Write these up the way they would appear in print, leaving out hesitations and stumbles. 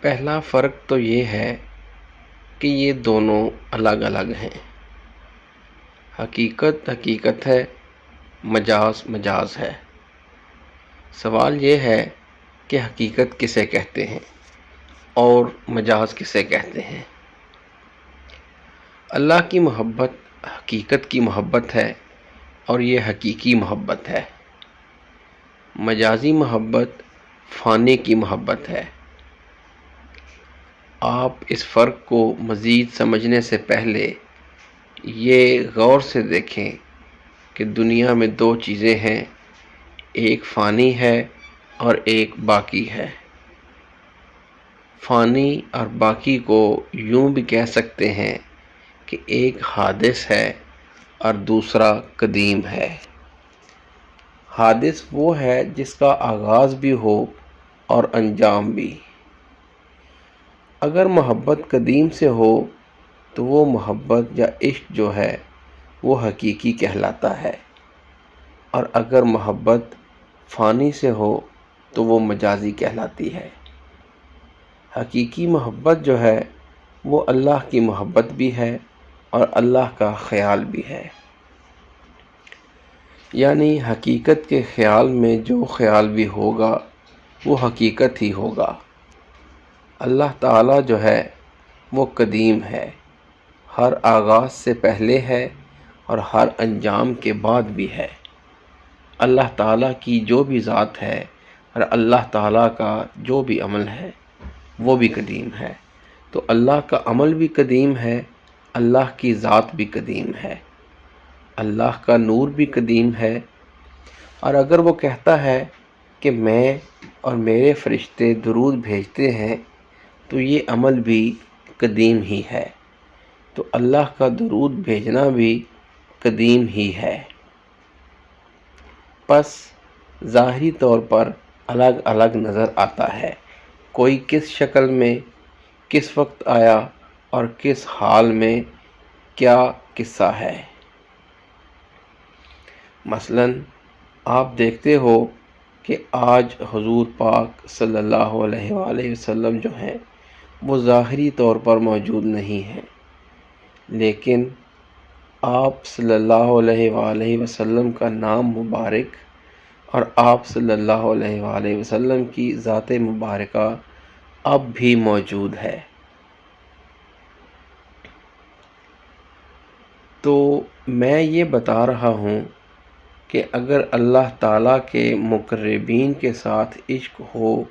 پہلا فرق تو یہ ہے کہ یہ دونوں الگ الگ ہیں۔ حقیقت حقیقت ہے، مجاز مجاز ہے۔ سوال یہ ہے کہ حقیقت کسے کہتے ہیں اور مجاز کسے کہتے ہیں۔ اللہ کی محبت حقیقت کی محبت ہے اور یہ حقیقی محبت ہے۔ مجازی محبت فانی کی محبت ہے۔ آپ اس فرق کو مزید سمجھنے سے پہلے یہ غور سے دیکھیں کہ دنیا میں دو چیزیں ہیں، ایک فانی ہے اور ایک باقی ہے۔ فانی اور باقی کو یوں بھی کہہ سکتے ہیں کہ ایک حادث ہے اور دوسرا قدیم ہے۔ حادث وہ ہے جس کا آغاز بھی ہو اور انجام بھی۔ اگر محبت قدیم سے ہو تو وہ محبت یا عشق جو ہے وہ حقیقی کہلاتا ہے، اور اگر محبت فانی سے ہو تو وہ مجازی کہلاتی ہے۔ حقیقی محبت جو ہے وہ اللہ کی محبت بھی ہے اور اللہ کا خیال بھی ہے، یعنی حقیقت کے خیال میں جو خیال بھی ہوگا وہ حقیقت ہی ہوگا۔ اللہ تعالیٰ جو ہے وہ قدیم ہے، ہر آغاز سے پہلے ہے اور ہر انجام کے بعد بھی ہے۔ اللہ تعالیٰ کی جو بھی ذات ہے اور اللہ تعالیٰ کا جو بھی عمل ہے وہ بھی قدیم ہے، تو اللہ کا عمل بھی قدیم ہے، اللہ کی ذات بھی قدیم ہے، اللہ کا نور بھی قدیم ہے۔ اور اگر وہ کہتا ہے کہ میں اور میرے فرشتے درود بھیجتے ہیں تو یہ عمل بھی قدیم ہی ہے، تو اللہ کا درود بھیجنا بھی قدیم ہی ہے۔ پس ظاہری طور پر الگ الگ نظر آتا ہے، کوئی کس شکل میں کس وقت آیا اور کس حال میں کیا قصہ ہے۔ مثلاً آپ دیکھتے ہو کہ آج حضور پاک صلی اللہ علیہ وآلہ وسلم جو ہیں وہ ظاہری طور پر موجود نہیں ہیں، لیکن آپ صلی اللہ علیہ وآلہ وسلم کا نام مبارک اور آپ صلی اللہ علیہ وآلہ وسلم کی ذات مبارکہ اب بھی موجود ہے۔ تو میں یہ بتا رہا ہوں کہ اگر اللہ تعالیٰ کے مقربین کے ساتھ عشق ہو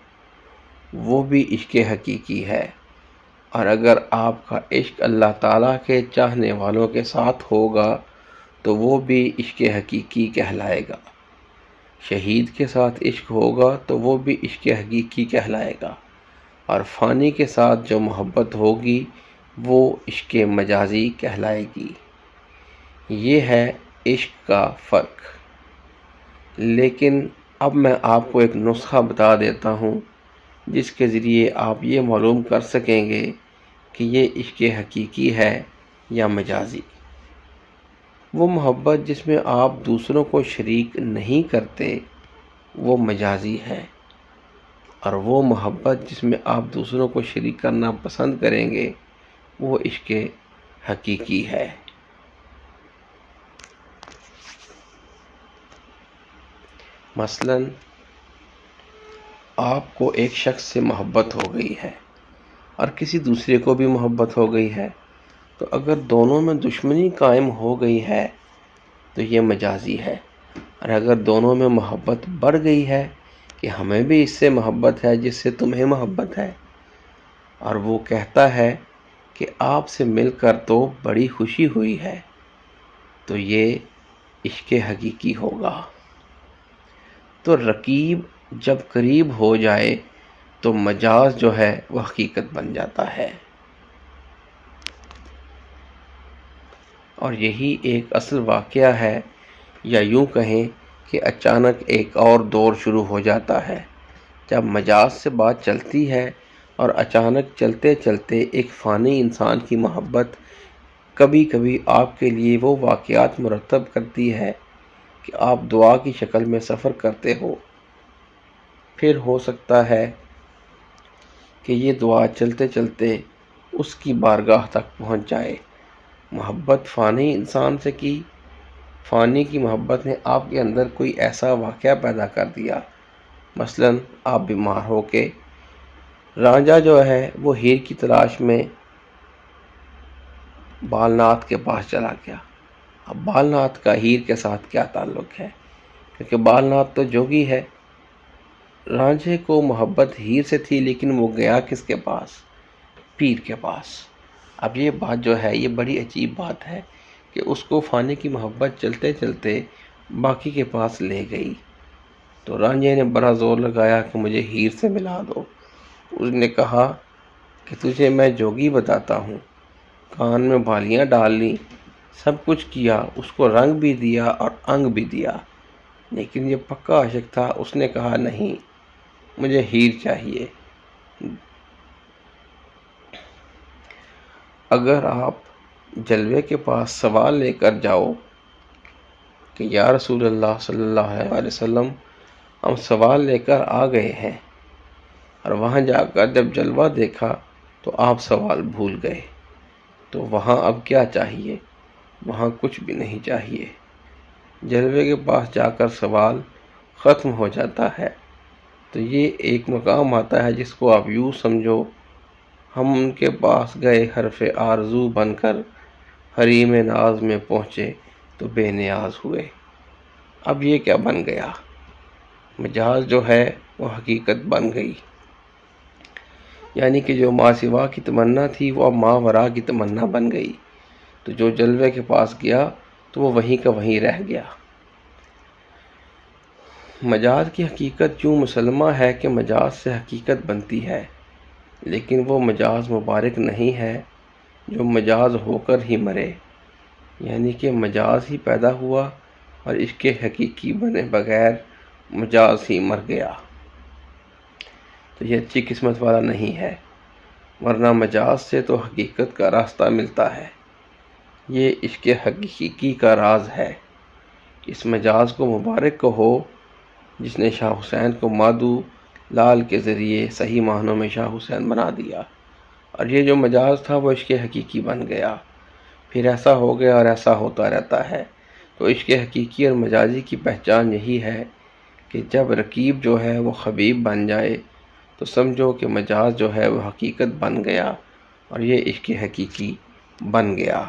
وہ بھی عشق حقیقی ہے، اور اگر آپ کا عشق اللہ تعالیٰ کے چاہنے والوں کے ساتھ ہوگا تو وہ بھی عشق حقیقی کہلائے گا۔ شہید کے ساتھ عشق ہوگا تو وہ بھی عشق حقیقی کہلائے گا، اور فانی کے ساتھ جو محبت ہوگی وہ عشق مجازی کہلائے گی۔ یہ ہے عشق کا فرق۔ لیکن اب میں آپ کو ایک نسخہ بتا دیتا ہوں جس کے ذریعے آپ یہ معلوم کر سکیں گے کہ یہ عشق حقیقی ہے یا مجازی۔ وہ محبت جس میں آپ دوسروں کو شریک نہیں کرتے وہ مجازی ہے، اور وہ محبت جس میں آپ دوسروں کو شریک کرنا پسند کریں گے وہ عشق حقیقی ہے۔ مثلاً آپ کو ایک شخص سے محبت ہو گئی ہے اور کسی دوسرے کو بھی محبت ہو گئی ہے، تو اگر دونوں میں دشمنی قائم ہو گئی ہے تو یہ مجازی ہے، اور اگر دونوں میں محبت بڑھ گئی ہے کہ ہمیں بھی اس سے محبت ہے جس سے تمہیں محبت ہے، اور وہ کہتا ہے کہ آپ سے مل کر تو بڑی خوشی ہوئی ہے، تو یہ عشق حقیقی ہوگا۔ تو رقیب جب قریب ہو جائے تو مجاز جو ہے وہ حقیقت بن جاتا ہے، اور یہی ایک اصل واقعہ ہے، یا یوں کہیں کہ اچانک ایک اور دور شروع ہو جاتا ہے جب مجاز سے بات چلتی ہے، اور اچانک چلتے چلتے ایک فانی انسان کی محبت کبھی کبھی آپ کے لیے وہ واقعات مرتب کرتی ہے کہ آپ دعا کی شکل میں سفر کرتے ہو۔ پھر ہو سکتا ہے کہ یہ دعا چلتے چلتے اس کی بارگاہ تک پہنچ جائے۔ محبت فانی انسان سے کی، فانی کی محبت نے آپ کے اندر کوئی ایسا واقعہ پیدا کر دیا، مثلا آپ بیمار ہو کے رانجھا جو ہے وہ ہیر کی تلاش میں بال ناتھ کے پاس چلا گیا۔ اب بال ناتھ کا ہیر کے ساتھ کیا تعلق ہے؟ کیونکہ بال ناتھ تو جوگی ہے۔ رانجھے کو محبت ہیر سے تھی، لیکن وہ گیا کس کے پاس؟ پیر کے پاس۔ اب یہ بات جو ہے یہ بڑی عجیب بات ہے کہ اس کو فانی کی محبت چلتے چلتے باقی کے پاس لے گئی۔ تو رانجھے نے بڑا زور لگایا کہ مجھے ہیر سے ملا دو۔ اس نے کہا کہ تجھے میں جوگی بتاتا ہوں، کان میں بالیاں ڈال لی، سب کچھ کیا، اس کو رنگ بھی دیا اور انگ بھی دیا، لیکن یہ پکا عاشق تھا۔ اس نے کہا نہیں، مجھے ہیر چاہیے۔ اگر آپ جلوے کے پاس سوال لے کر جاؤ کہ یا رسول اللہ صلی اللہ علیہ وسلم ہم سوال لے کر آ گئے ہیں، اور وہاں جا کر جب جلوہ دیکھا تو آپ سوال بھول گئے، تو وہاں اب کیا چاہیے؟ وہاں کچھ بھی نہیں چاہیے۔ جلوے کے پاس جا کر سوال ختم ہو جاتا ہے۔ تو یہ ایک مقام آتا ہے جس کو آپ یوں سمجھو، ہم ان کے پاس گئے حرف آرزو بن کر، حریم ناز میں پہنچے تو بے نیاز ہوئے۔ اب یہ کیا بن گیا؟ مجاز جو ہے وہ حقیقت بن گئی، یعنی کہ جو ما سوا کی تمنا تھی وہ اب ماورا کی تمنا بن گئی۔ تو جو جلوے کے پاس گیا تو وہ وہیں کا وہیں رہ گیا۔ مجاز کی حقیقت یوں مسلمہ ہے کہ مجاز سے حقیقت بنتی ہے، لیکن وہ مجاز مبارک نہیں ہے جو مجاز ہو کر ہی مرے، یعنی کہ مجاز ہی پیدا ہوا اور عشق حقیقی بنے بغیر مجاز ہی مر گیا۔ تو یہ اچھی قسمت والا نہیں ہے، ورنہ مجاز سے تو حقیقت کا راستہ ملتا ہے۔ یہ عشق حقیقی کا راز ہے۔ اس مجاز کو مبارک کہو جس نے شاہ حسین کو مادو لال کے ذریعے صحیح معنوں میں شاہ حسین بنا دیا، اور یہ جو مجاز تھا وہ عشق حقیقی بن گیا۔ پھر ایسا ہو گیا اور ایسا ہوتا رہتا ہے۔ تو عشق حقیقی اور مجازی کی پہچان یہی ہے کہ جب رقیب جو ہے وہ حبیب بن جائے تو سمجھو کہ مجاز جو ہے وہ حقیقت بن گیا اور یہ عشق حقیقی بن گیا۔